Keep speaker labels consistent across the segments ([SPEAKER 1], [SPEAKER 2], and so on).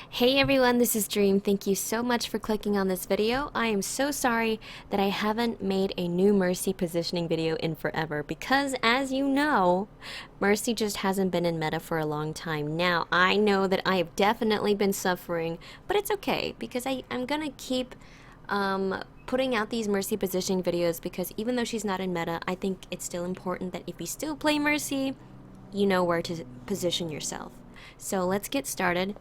[SPEAKER 1] Hey everyone, this is Dream. Thank you so much for clicking on this video. I am so sorry that I haven't made a new Mercy positioning video in forever because, as you know, Mercy just hasn't been in meta for a long time. Now, I know that I have definitely been suffering, but it's okay because I'm gonna keep putting out these Mercy positioning videos because even though she's not in meta, I think it's still important that if you still play Mercy, you know where to position yourself. So let's get started.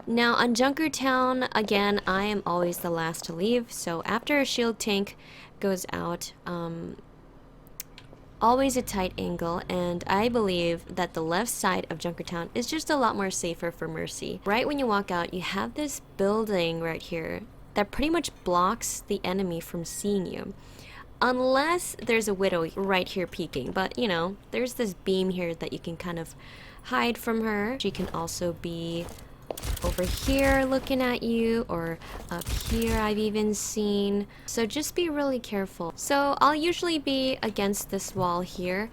[SPEAKER 1] Now on Junker Town, again, I am always the last to leave, so after a shield tank goes out, always a tight angle, and I believe that the left side of Junker Town is just a lot more safer for Mercy. Right when you walk out, you have this building right here that pretty much blocks the enemy from seeing you. Unless there's a Widow right here peeking, but you know, there's this beam here that you can kind of hide from her. She can also be over here looking at you, or up here I've even seen. So just be really careful. So I'll usually be against this wall here,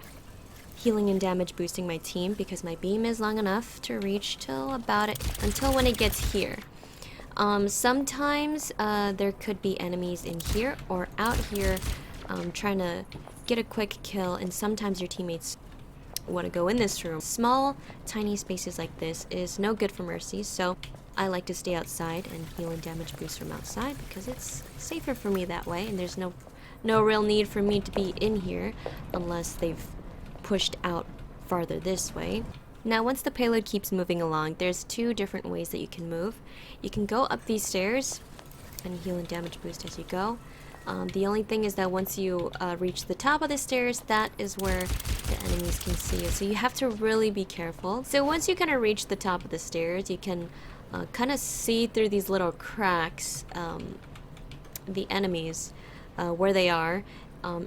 [SPEAKER 1] healing and damage boosting my team because my beam is long enough to reach till until when it gets here. Sometimes there could be enemies in here or out here trying to get a quick kill, and sometimes your teammates want to go in this room. Small, tiny spaces like this is no good for Mercy, so I like to stay outside and heal and damage boost from outside because it's safer for me that way, and there's no real need for me to be in here unless they've pushed out farther this way. Now, once the payload keeps moving along, there's two different ways that you can move. You can go up these stairs and heal and damage boost as you go. The only thing is that once you reach the top of the stairs, that is where the enemies can see you. So you have to really be careful. So once you kind of reach the top of the stairs, you can kind of see through these little cracks the enemies, where they are.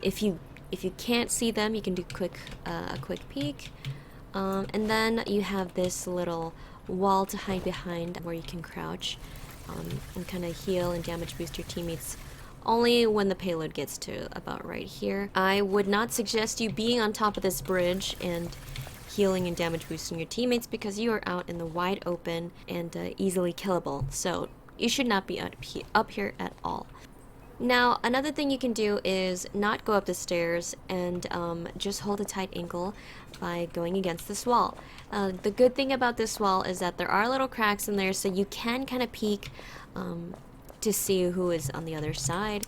[SPEAKER 1] If you can't see them, you can do a quick peek. And then you have this little wall to hide behind where you can crouch and kind of heal and damage boost your teammates only when the payload gets to about right here. I would not suggest you being on top of this bridge and healing and damage boosting your teammates because you are out in the wide open and easily killable. So you should not be up here at all. Now, another thing you can do is not go up the stairs and just hold a tight angle by going against this wall. The good thing about this wall is that there are little cracks in there, so you can kind of peek to see who is on the other side.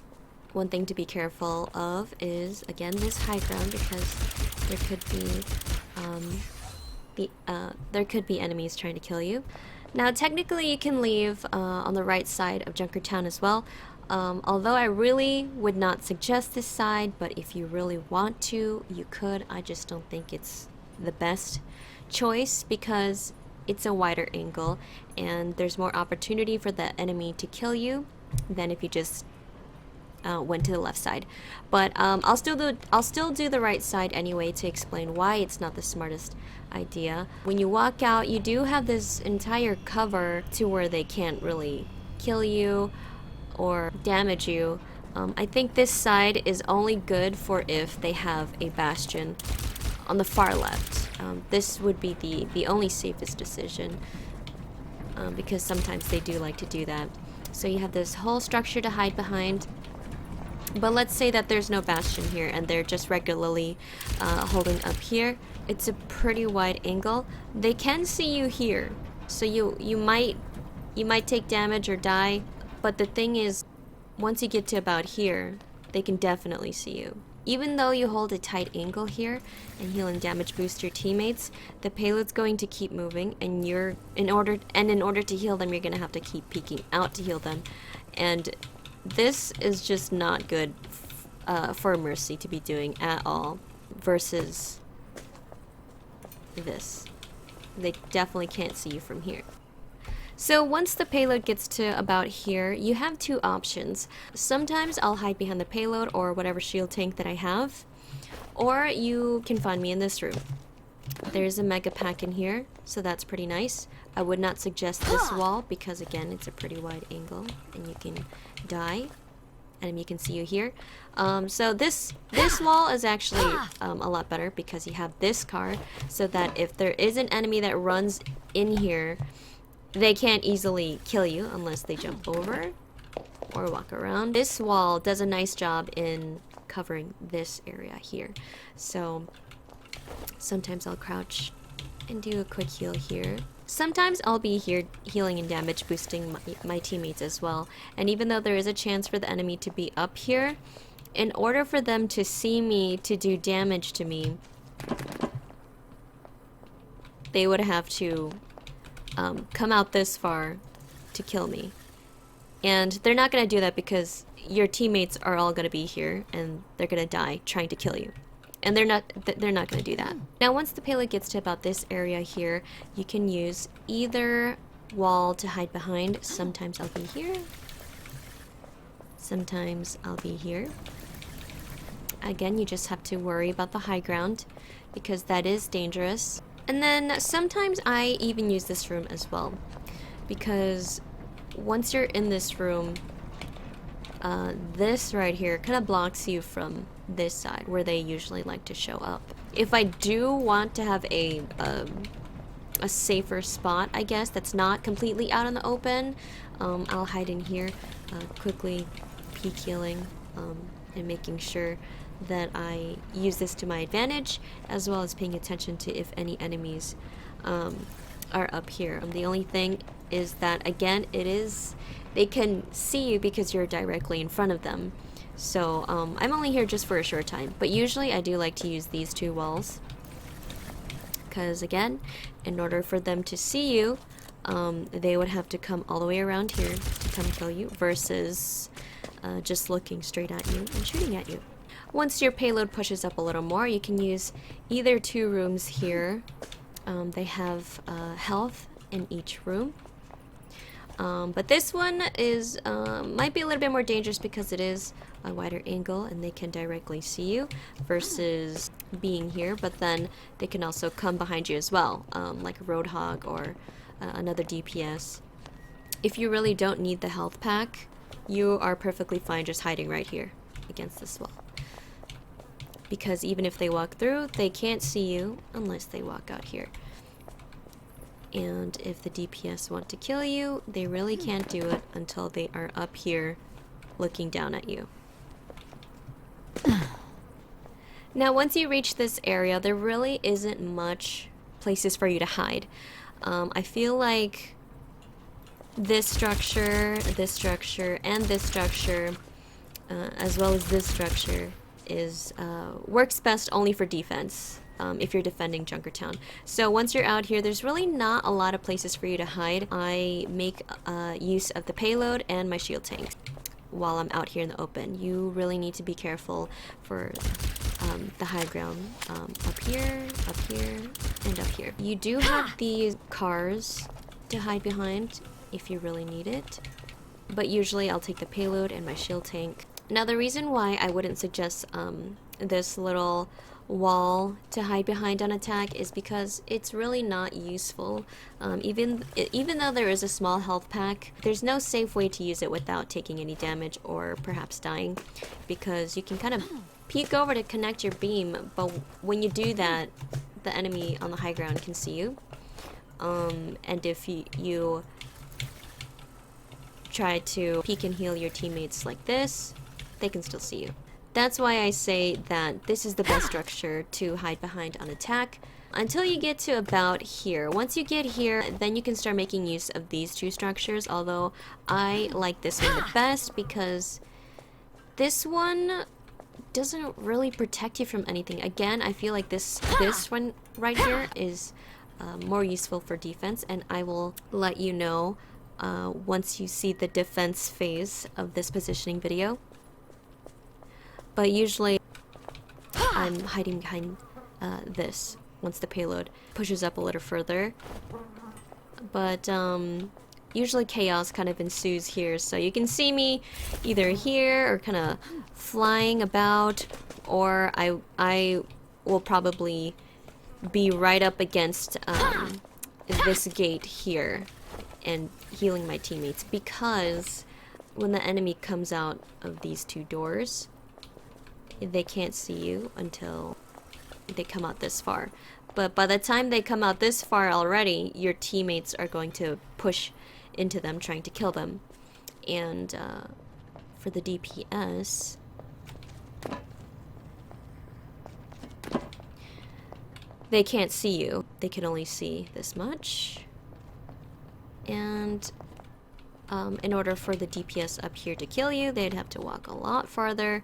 [SPEAKER 1] One thing to be careful of is, again, this high ground because there could be enemies trying to kill you. Now, technically, you can leave on the right side of Junker Town as well. Although I really would not suggest this side, but if you really want to, you could. I just don't think it's the best choice because it's a wider angle and there's more opportunity for the enemy to kill you than if you just went to the left side. But I'll still do the right side anyway to explain why it's not the smartest idea. When you walk out, you do have this entire cover to where they can't really kill you or damage you. I think this side is only good for if they have a bastion on the far left. This would be the only safest decision because sometimes they do like to do that. So you have this whole structure to hide behind. But let's say that there's no bastion here and they're just regularly holding up here. It's a pretty wide angle. They can see you here, so you might take damage or die. But the thing is, once you get to about here, they can definitely see you. Even though you hold a tight angle here and heal and damage boost your teammates, the payload's going to keep moving, and in order to heal them, you're gonna have to keep peeking out to heal them. And this is just not good for Mercy to be doing at all versus this. They definitely can't see you from here. So once the payload gets to about here, you have two options. Sometimes I'll hide behind the payload or whatever shield tank that I have, or you can find me in this room. There's a mega pack in here, so that's pretty nice. I would not suggest this wall because, again, it's a pretty wide angle and you can die. And you can see you here. So this wall is actually a lot better because you have this car, so that if there is an enemy that runs in here, they can't easily kill you unless they jump over or walk around. This wall does a nice job in covering this area here. So sometimes I'll crouch and do a quick heal here. Sometimes I'll be here healing and damage boosting my teammates as well. And even though there is a chance for the enemy to be up here, in order for them to see me to do damage to me, they would have to come out this far to kill me. And they're not going to do that because your teammates are all going to be here and they're going to die trying to kill you. And they're not going to do that. Now once the payload gets to about this area here, you can use either wall to hide behind. Sometimes I'll be here. Sometimes I'll be here. Again, you just have to worry about the high ground because that is dangerous. And then sometimes I even use this room as well, because once you're in this room, this right here kind of blocks you from this side where they usually like to show up. If I do want to have a safer spot, I guess, that's not completely out in the open, I'll hide in here, quickly peek healing, and making sure that I use this to my advantage, as well as paying attention to if any enemies are up here. The only thing is that, again, they can see you because you're directly in front of them. So I'm only here just for a short time, but usually I do like to use these two walls because, again, in order for them to see you, they would have to come all the way around here to come kill you versus just looking straight at you and shooting at you. Once your payload pushes up a little more, you can use either two rooms here. They have health in each room. But this one is might be a little bit more dangerous because it is a wider angle and they can directly see you versus being here, but then they can also come behind you as well, like a Roadhog or another DPS. If you really don't need the health pack, you are perfectly fine just hiding right here against this wall. Because even if they walk through, they can't see you unless they walk out here. And if the DPS want to kill you, they really can't do it until they are up here looking down at you. Now once you reach this area, there really isn't much places for you to hide. I feel like this structure, and this structure, as well as this structure, works best only for defense. If you're defending Junkertown. So once you're out here, there's really not a lot of places for you to hide. I make use of the payload and my shield tanks while I'm out here in the open. You really need to be careful for the high ground up here, and up here. You do have these cars to hide behind if you really need it, but usually I'll take the payload and my shield tank. Now the reason why I wouldn't suggest this little wall to hide behind on attack is because it's really not useful. Even though there is a small health pack, there's no safe way to use it without taking any damage or perhaps dying, because you can kind of peek over to connect your beam, but when you do that, the enemy on the high ground can see you, and if you try to peek and heal your teammates like this, they can still see you. That's why I say that this is the best structure to hide behind on attack until you get to about here. Once you get here, then you can start making use of these two structures, although I like this one the best because this one doesn't really protect you from anything. Again, I feel like this one right here is more useful for defense, and I will let you know once you see the defense phase of this positioning video. But usually I'm hiding behind this once the payload pushes up a little further. But usually chaos kind of ensues here, so you can see me either here or kind of flying about, or I will probably be right up against this gate here and healing my teammates, because when the enemy comes out of these two doors, they can't see you until they come out this far. But by the time they come out this far already, your teammates are going to push into them, trying to kill them. And for the DPS, they can't see you. They can only see this much. And in order for the DPS up here to kill you, they'd have to walk a lot farther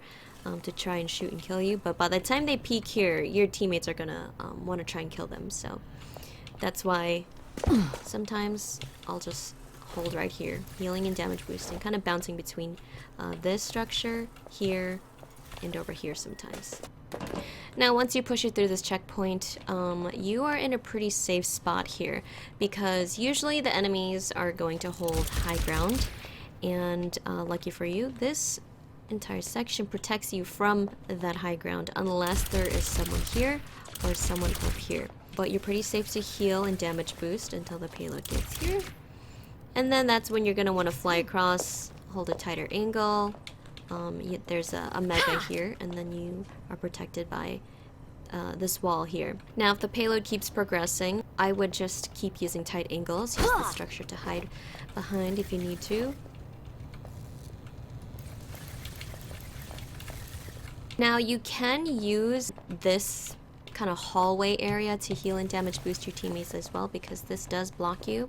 [SPEAKER 1] to try and shoot and kill you. But by the time they peek here, your teammates are gonna want to try and kill them. So that's why sometimes I'll just hold right here, healing and damage boosting, kind of bouncing between this structure here and over here sometimes. Now once you push it through this checkpoint, you are in a pretty safe spot here, because usually the enemies are going to hold high ground, and lucky for you, this entire section protects you from that high ground unless there is someone here or someone up here. But you're pretty safe to heal and damage boost until the payload gets here. And then that's when you're going to want to fly across, hold a tighter angle. There's a mega here, and then you are protected by this wall here. Now if the payload keeps progressing, I would just keep using tight angles. Use the structure to hide behind if you need to. Now you can use this kind of hallway area to heal and damage boost your teammates as well, because this does block you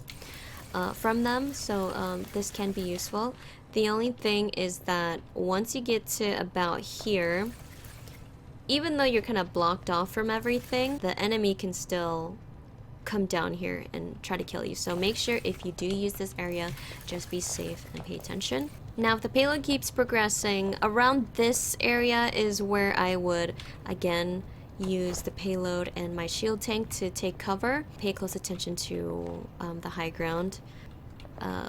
[SPEAKER 1] from them, so this can be useful. The only thing is that once you get to about here, even though you're kind of blocked off from everything, the enemy can still come down here and try to kill you. So make sure if you do use this area, just be safe and pay attention. Now if the payload keeps progressing, around this area is where I would again use the payload and my shield tank to take cover. Pay close attention to the high ground.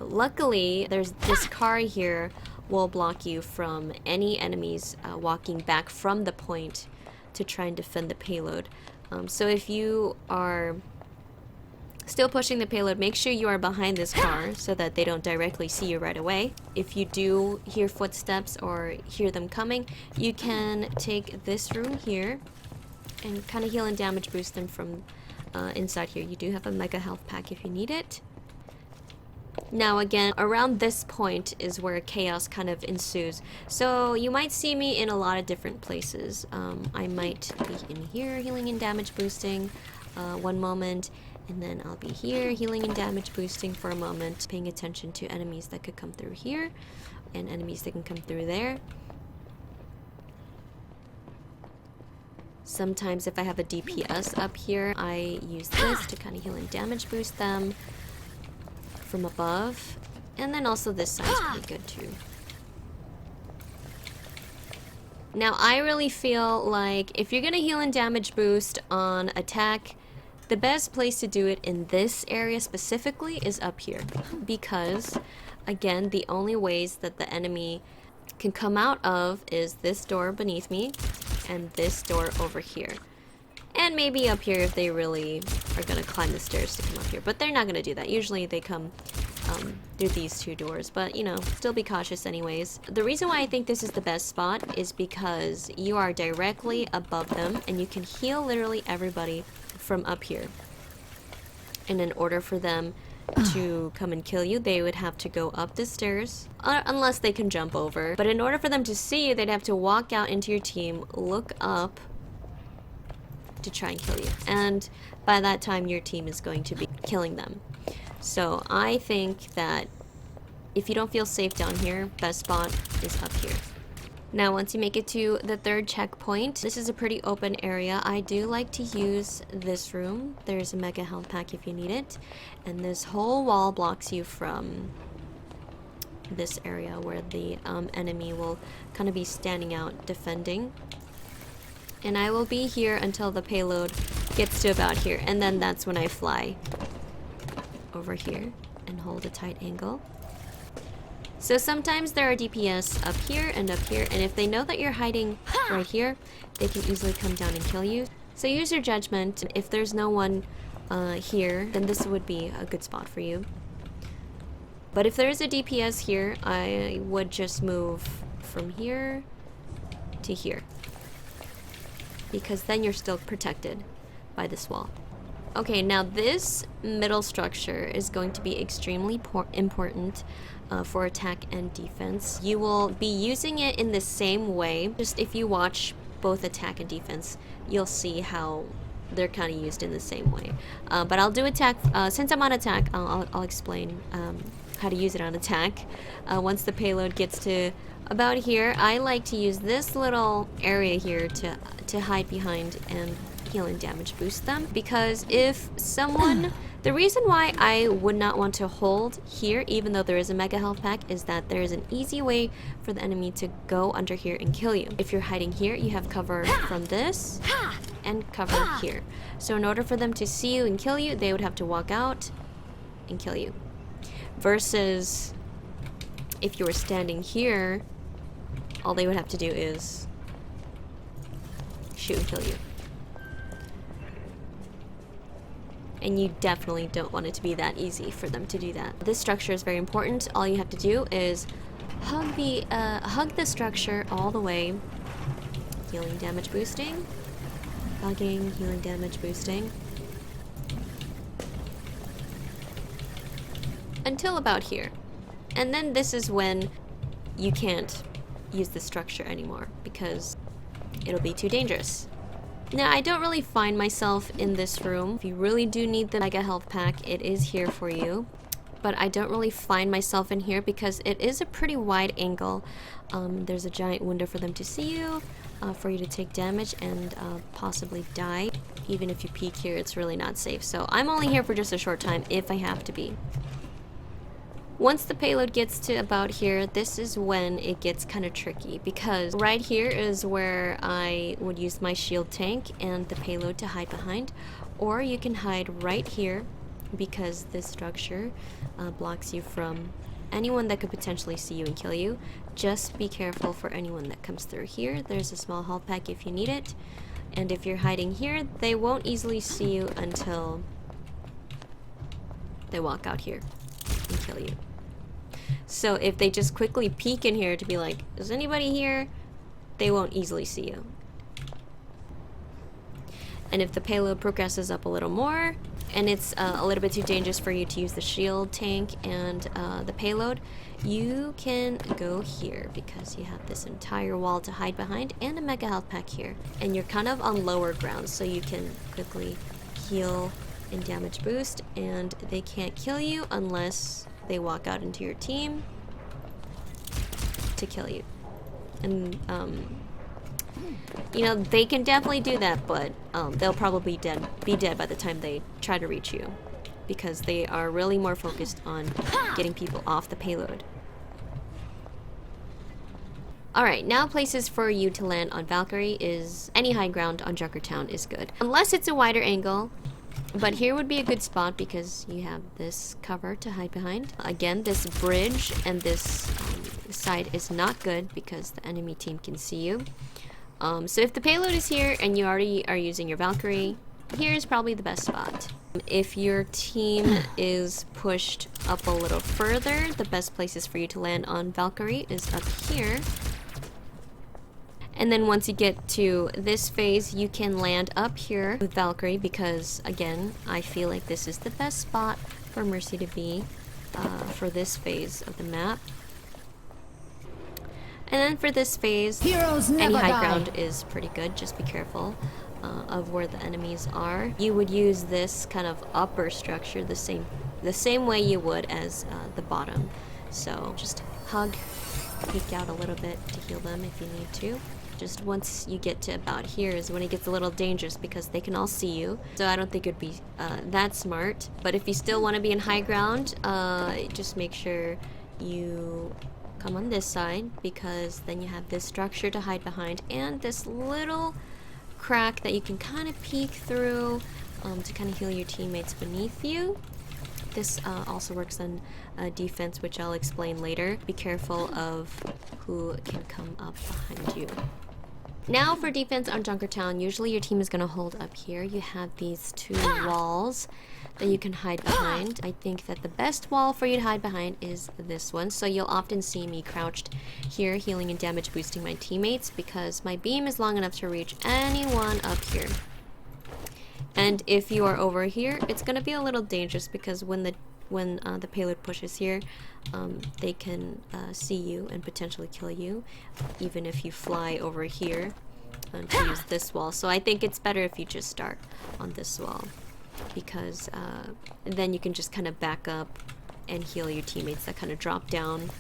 [SPEAKER 1] Luckily, there's this car here will block you from any enemies walking back from the point to try and defend the payload. So if you are still pushing the payload, make sure you are behind this car so that they don't directly see you right away. If you do hear footsteps or hear them coming, you can take this room here and kind of heal and damage boost them from inside here. You do have a mega health pack if you need it. Now again, around this point is where chaos kind of ensues. So you might see me in a lot of different places. I might be in here healing and damage boosting one moment, and then I'll be here healing and damage boosting for a moment, paying attention to enemies that could come through here and enemies that can come through there. Sometimes if I have a DPS up here, I use this to kind of heal and damage boost them from above. And then also this side's pretty good too. Now I really feel like if you're gonna heal and damage boost on attack, the best place to do it in this area specifically is up here. Because, again, the only ways that the enemy can come out of is this door beneath me and this door over here. And maybe up here if they really are gonna climb the stairs to come up here. But they're not gonna do that. Usually they come through these two doors. But, you know, still be cautious anyways. The reason why I think this is the best spot is because you are directly above them and you can heal literally everybody from up here. And in order for them to come and kill you, they would have to go up the stairs, unless they can jump over. But in order for them to see you, they'd have to walk out into your team, look up to try and kill you. And by that time, your team is going to be killing them. So I think that if you don't feel safe down here, best spot is up here. Now once you make it to the third checkpoint, this is a pretty open area. I do like to use this room. There's a mega health pack if you need it. And this whole wall blocks you from this area where the enemy will kind of be standing out defending. And I will be here until the payload gets to about here. And then that's when I fly over here and hold a tight angle. So sometimes there are DPS up here, and if they know that you're hiding right here, they can easily come down and kill you. So use your judgment. If there's no one here, then this would be a good spot for you. But if there is a DPS here, I would just move from here to here, because then you're still protected by this wall. Okay, now this middle structure is going to be extremely important for attack and defense. You will be using it in the same way. Just if you watch both attack and defense, you'll see how they're kind of used in the same way. But I'll do attack. Since I'm on attack, I'll explain how to use it on attack. Once the payload gets to about here, I like to use this little area here to hide behind and heal and damage boost them, because if someone the reason why I would not want to hold here even though there is a mega health pack is that there is an easy way for the enemy to go under here and kill you. If you're hiding here, you have cover from this and cover here, so in order for them to see you and kill you, they would have to walk out and kill you, versus if you were standing here, all they would have to do is shoot and kill you. And you definitely don't want it to be that easy for them to do that. This structure is very important. All you have to do is hug the structure all the way. Healing, damage boosting. Hugging, healing, damage boosting. Until about here. And then this is when you can't use the structure anymore because it'll be too dangerous. Now, I don't really find myself in this room. If you really do need the mega health pack, it is here for you. But I don't really find myself in here because it is a pretty wide angle. There's a giant window for them to see you, for you to take damage and possibly die. Even if you peek here, it's really not safe. So I'm only here for just a short time if I have to be. Once the payload gets to about here, this is when it gets kind of tricky, because right here is where I would use my shield tank and the payload to hide behind, or you can hide right here because this structure blocks you from anyone that could potentially see you and kill you. Just be careful for anyone that comes through here. There's a small health pack if you need it, and if you're hiding here, they won't easily see you until they walk out here and kill you. So if they just quickly peek in here to be like, is anybody here? They won't easily see you. And if the payload progresses up a little more, and it's a little bit too dangerous for you to use the shield tank and the payload, you can go here because you have this entire wall to hide behind and a mega health pack here. And you're kind of on lower ground, so you can quickly heal and damage boost, and they can't kill you unless they walk out into your team to kill you. And you know, they can definitely do that, but they'll probably be dead by the time they try to reach you, because they are really more focused on getting people off the payload. Alright, now places for you to land on Valkyrie is any high ground on Junkertown is good, unless it's a wider angle. But here would be a good spot because you have this cover to hide behind. Again, this bridge and this side is not good because the enemy team can see you. So if the payload is here and you already are using your Valkyrie, here is probably the best spot. If your team is pushed up a little further, the best places for you to land on Valkyrie is up here. And then once you get to this phase, you can land up here with Valkyrie because, again, I feel like this is the best spot for Mercy to be for this phase of the map. And then for this phase, any high ground is pretty good. Just be careful of where the enemies are. You would use this kind of upper structure the same way you would as the bottom. So just hug, peek out a little bit to heal them if you need to. Just once you get to about here is when it gets a little dangerous because they can all see you. So I don't think it'd be that smart. But if you still want to be in high ground, just make sure you come on this side, because then you have this structure to hide behind and this little crack that you can kind of peek through to kind of heal your teammates beneath you. This also works on defense, which I'll explain later. Be careful of who can come up behind you. Now for defense on Junkertown, usually your team is going to hold up here. You have these two walls that you can hide behind. I think that the best wall for you to hide behind is this one. So you'll often see me crouched here, healing and damage boosting my teammates, because my beam is long enough to reach anyone up here. And if you are over here, it's gonna be a little dangerous because when the payload pushes here, they can see you and potentially kill you, even if you fly over here to use this wall. So I think it's better if you just start on this wall, because then you can just kind of back up and heal your teammates that kind of drop down.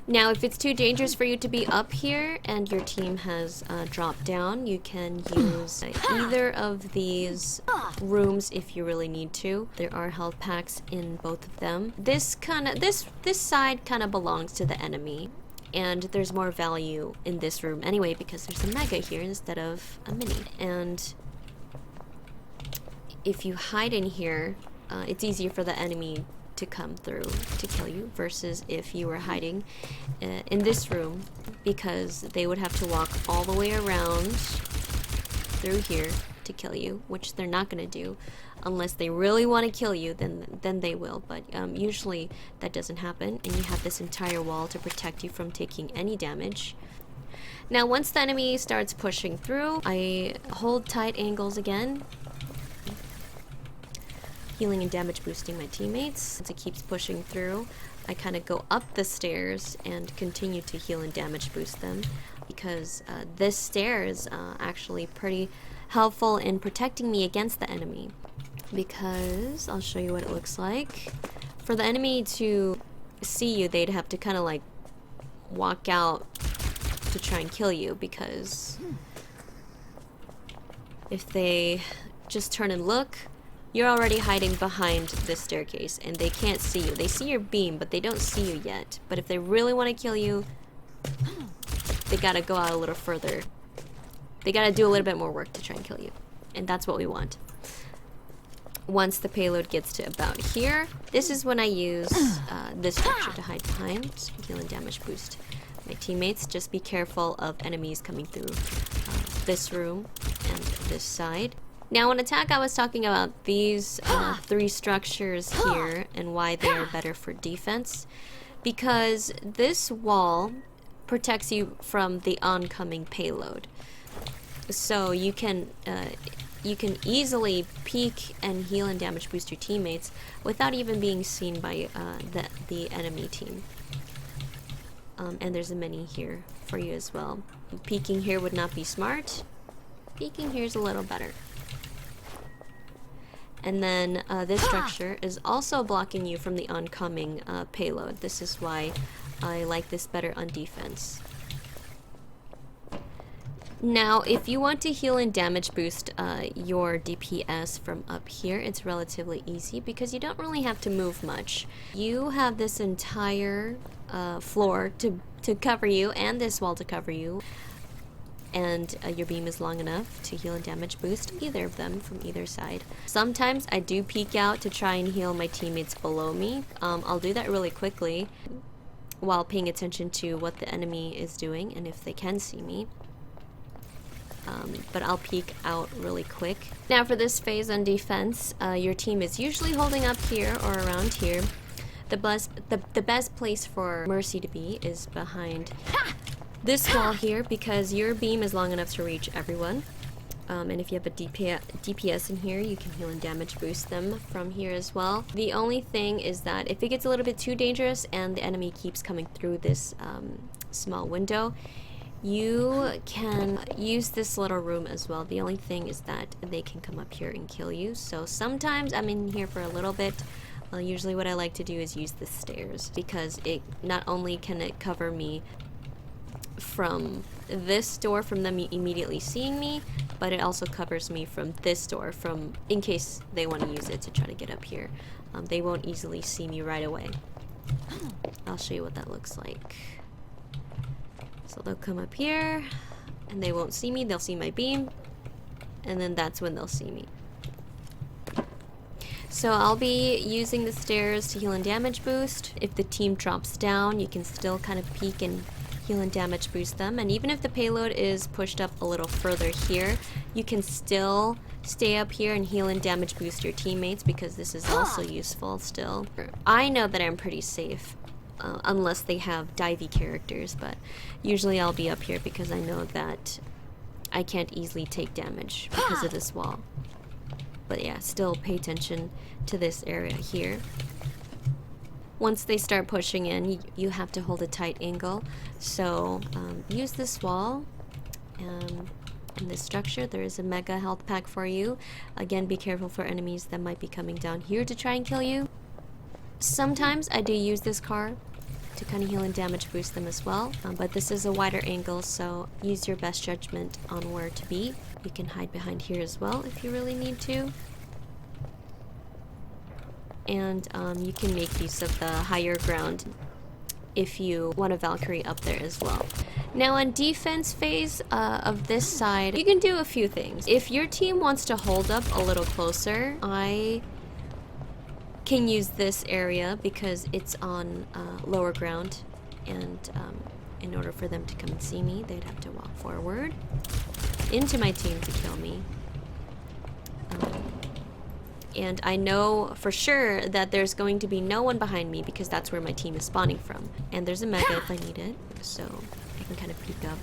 [SPEAKER 1] Now, if it's too dangerous for you to be up here and your team has dropped down, you can use either of these rooms if you really need to. There are health packs in both of them. This side kind of belongs to the enemy, and there's more value in this room anyway because there's a mega here instead of a mini. And if you hide in here, it's easier for the enemy to come through to kill you versus if you were hiding in this room, because they would have to walk all the way around through here to kill you, which they're not going to do unless they really want to kill you. Then they will, but usually that doesn't happen, and you have this entire wall to protect you from taking any damage. Now once the enemy starts pushing through, I hold tight angles again, healing and damage boosting my teammates. Since it keeps pushing through, I kind of go up the stairs and continue to heal and damage boost them, because this stair is actually pretty helpful in protecting me against the enemy, because I'll show you what it looks like. For the enemy to see you, they'd have to kind of like walk out to try and kill you, because if they just turn and look, you're already hiding behind this staircase and they can't see you. They see your beam, but they don't see you yet. But if they really want to kill you, they gotta go out a little further. They gotta do a little bit more work to try and kill you. And that's what we want. Once the payload gets to about here, this is when I use this structure to hide behind, heal and damage boost my teammates. Just be careful of enemies coming through this room and this side. Now on attack, I was talking about these three structures here and why they are better for defense, because this wall protects you from the oncoming payload. So you can easily peek and heal and damage boost your teammates without even being seen by the enemy team. And there's a mini here for you as well. Peeking here would not be smart. Peeking here is a little better. And then this structure is also blocking you from the oncoming payload. This is why I like this better on defense. Now, if you want to heal and damage boost your DPS from up here, it's relatively easy because you don't really have to move much. You have this entire floor to cover you and this wall to cover you. And your beam is long enough to heal and damage boost either of them from either side. Sometimes I do peek out to try and heal my teammates below me. I'll do that really quickly while paying attention to what the enemy is doing and if they can see me. But I'll peek out really quick. Now for this phase on defense, your team is usually holding up here or around here. The best place for Mercy to be is behind this wall here, because your beam is long enough to reach everyone. And if you have a DPS in here, you can heal and damage boost them from here as well. The only thing is that if it gets a little bit too dangerous and the enemy keeps coming through this small window, you can use this little room as well. The only thing is that they can come up here and kill you. So sometimes I'm in here for a little bit. Usually what I like to do is use the stairs, because it not only can it cover me from this door from them immediately seeing me, but it also covers me from this door from in case they want to use it to try to get up here. They won't easily see me right away. I'll show you what that looks like. So they'll come up here and they won't see me. They'll see my beam, and then that's when they'll see me. So I'll be using the stairs to heal and damage boost. If the team drops down, you can still kind of peek and heal and damage boost them. And even if the payload is pushed up a little further here, you can still stay up here and heal and damage boost your teammates, because this is also useful still. I know that I'm pretty safe, unless they have divey characters, but usually I'll be up here because I know that I can't easily take damage because of this wall. But yeah, still pay attention to this area here. Once they start pushing in, you have to hold a tight angle. So use this wall. In this structure, there is a mega health pack for you. Again, be careful for enemies that might be coming down here to try and kill you. Sometimes I do use this car to kind of heal and damage boost them as well, but this is a wider angle, so use your best judgment on where to be. You can hide behind here as well if you really need to. And you can make use of the higher ground if you want a Valkyrie up there as well. Now on defense phase of this side, you can do a few things. If your team wants to hold up a little closer, I can use this area because it's on lower ground, and in order for them to come and see me, they'd have to walk forward into my team to kill me. And I know for sure that there's going to be no one behind me because that's where my team is spawning from. And there's a mega if I need it, so I can kind of peek up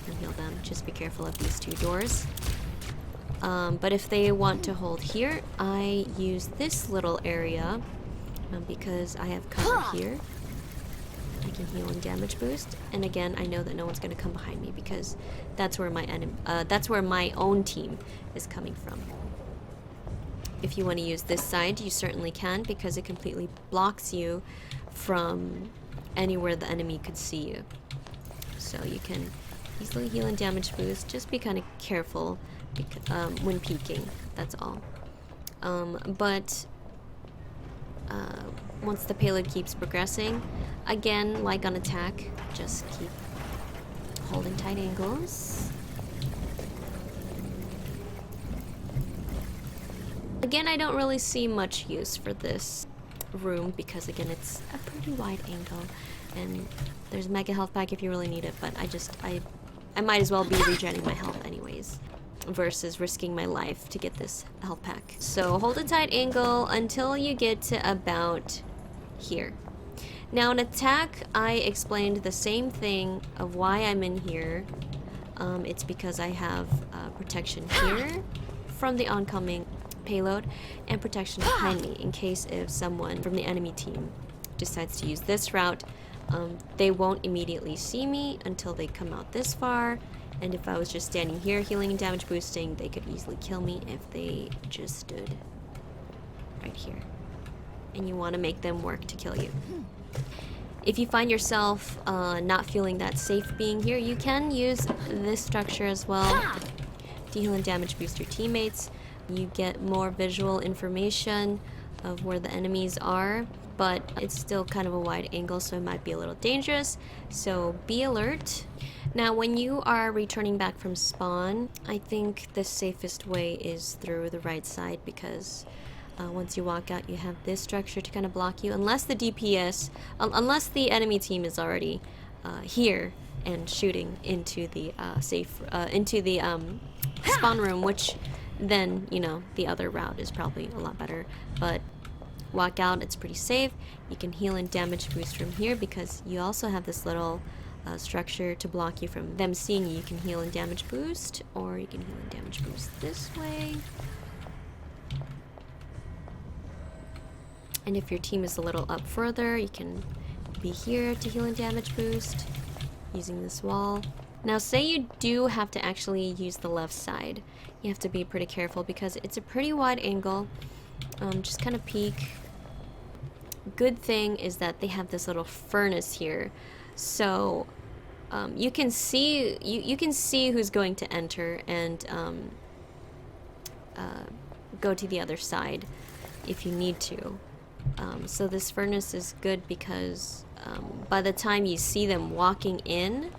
[SPEAKER 1] and heal them. Just be careful of these two doors. But if they want to hold here, I use this little area because I have cover here. I can heal and damage boost. And again, I know that no one's going to come behind me because that's where my own team is coming from. If you want to use this side, you certainly can because it completely blocks you from anywhere the enemy could see you. So you can easily heal and damage boost. Just be kind of careful when peeking, that's all. But once the payload keeps progressing, again, like on attack, just keep holding tight angles. Again, I don't really see much use for this room because, again, it's a pretty wide angle, and there's a mega health pack if you really need it, but I might as well be regenerating my health anyways versus risking my life to get this health pack. So hold a tight angle until you get to about here. Now in attack, I explained the same thing of why I'm in here. It's because I have protection here from the oncoming payload and protection behind me in case if someone from the enemy team decides to use this route. They won't immediately see me until they come out this far, and if I was just standing here healing and damage boosting, they could easily kill me if they just stood right here. And you want to make them work to kill you. If you find yourself not feeling that safe being here, you can use this structure as well to heal and damage boost your teammates. You get more visual information of where the enemies are, but it's still kind of a wide angle, so it might be a little dangerous, so be alert. Now when you are returning back from spawn, I think the safest way is through the right side because once you walk out, you have this structure to kind of block you, unless the DPS, unless the enemy team is already here and shooting into the spawn room, which then, you know, the other route is probably a lot better. But walk out, it's pretty safe. You can heal and damage boost from here because you also have this little structure to block you from them seeing you. You can heal and damage boost, or you can heal and damage boost this way. And if your team is a little up further, you can be here to heal and damage boost using this wall. Now say you do have to actually use the left side. You have to be pretty careful because it's a pretty wide angle. Just kind of peek. Good thing is that they have this little furnace here, so you can see you can see who's going to enter and go to the other side if you need to. So this furnace is good because by the time you see them walking in,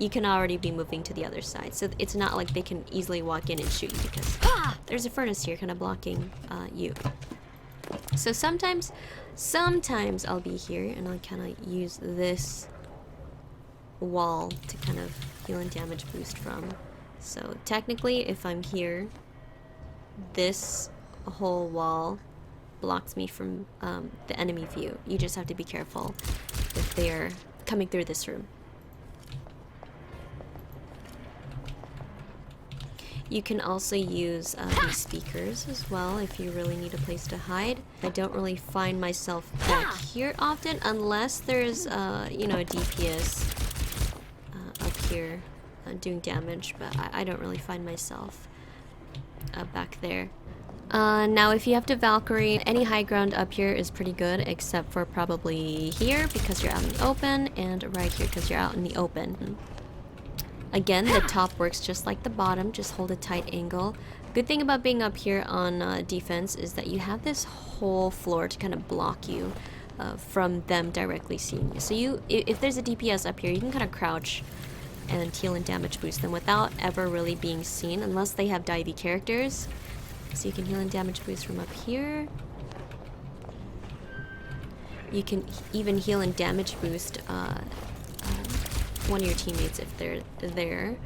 [SPEAKER 1] you can already be moving to the other side. So it's not like they can easily walk in and shoot you because there's a furnace here kind of blocking you. So sometimes I'll be here and I'll kind of use this wall to kind of heal and damage boost from. So technically, if I'm here, this whole wall blocks me from the enemy view. You just have to be careful if they're coming through this room. You can also use these speakers as well if you really need a place to hide. I don't really find myself back here often unless there's, you know, a DPS up here doing damage, but I don't really find myself back there. Now if you have to Valkyrie, any high ground up here is pretty good, except for probably here because you're out in the open, and right here because you're out in the open. Again, the top works just like the bottom, just hold a tight angle. Good thing about being up here on defense is that you have this whole floor to kind of block you from them directly seeing you. So if there's a DPS up here, you can kind of crouch and heal and damage boost them without ever really being seen, unless they have divey characters. So you can heal and damage boost from up here. You can even heal and damage boost one of your teammates if they're there.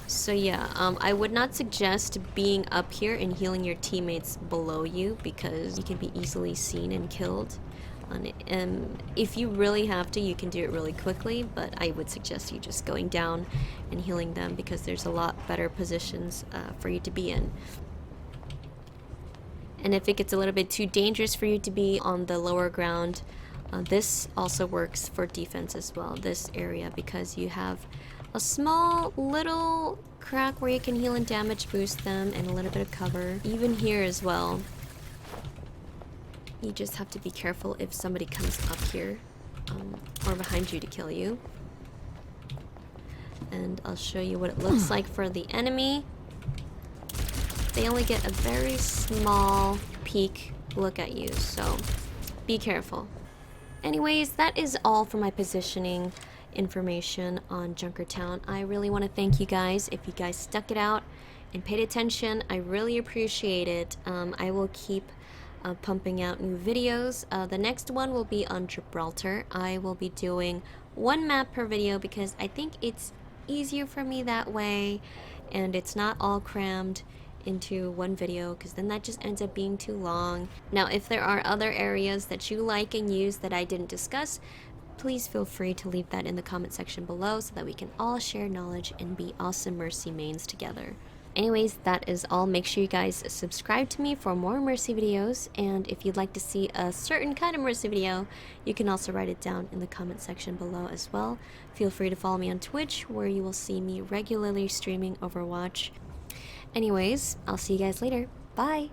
[SPEAKER 1] So yeah, I would not suggest being up here and healing your teammates below you because you can be easily seen and killed. If you really have to, you can do it really quickly, but I would suggest you just going down and healing them because there's a lot better positions for you to be in. And if it gets a little bit too dangerous for you to be on the lower ground, this also works for defense as well, this area, because you have a small little crack where you can heal and damage boost them and a little bit of cover. Even here as well. You just have to be careful if somebody comes up here or behind you to kill you. And I'll show you what it looks like for the enemy. They only get a very small peek look at you, so be careful. Anyways, that is all for my positioning information on Junkertown. I really want to thank you guys. If you guys stuck it out and paid attention, I really appreciate it. I will keep pumping out new videos. The next one will be on Gibraltar. I will be doing one map per video because I think it's easier for me that way, and it's not all crammed into one video because then that just ends up being too long. Now, if there are other areas that you like and use that I didn't discuss, please feel free to leave that in the comment section below so that we can all share knowledge and be awesome Mercy mains together. Anyways, that is all. Make sure you guys subscribe to me for more Mercy videos, and if you'd like to see a certain kind of Mercy video, you can also write it down in the comment section below as well. Feel free to follow me on Twitch, where you will see me regularly streaming Overwatch. Anyways, I'll see you guys later. Bye!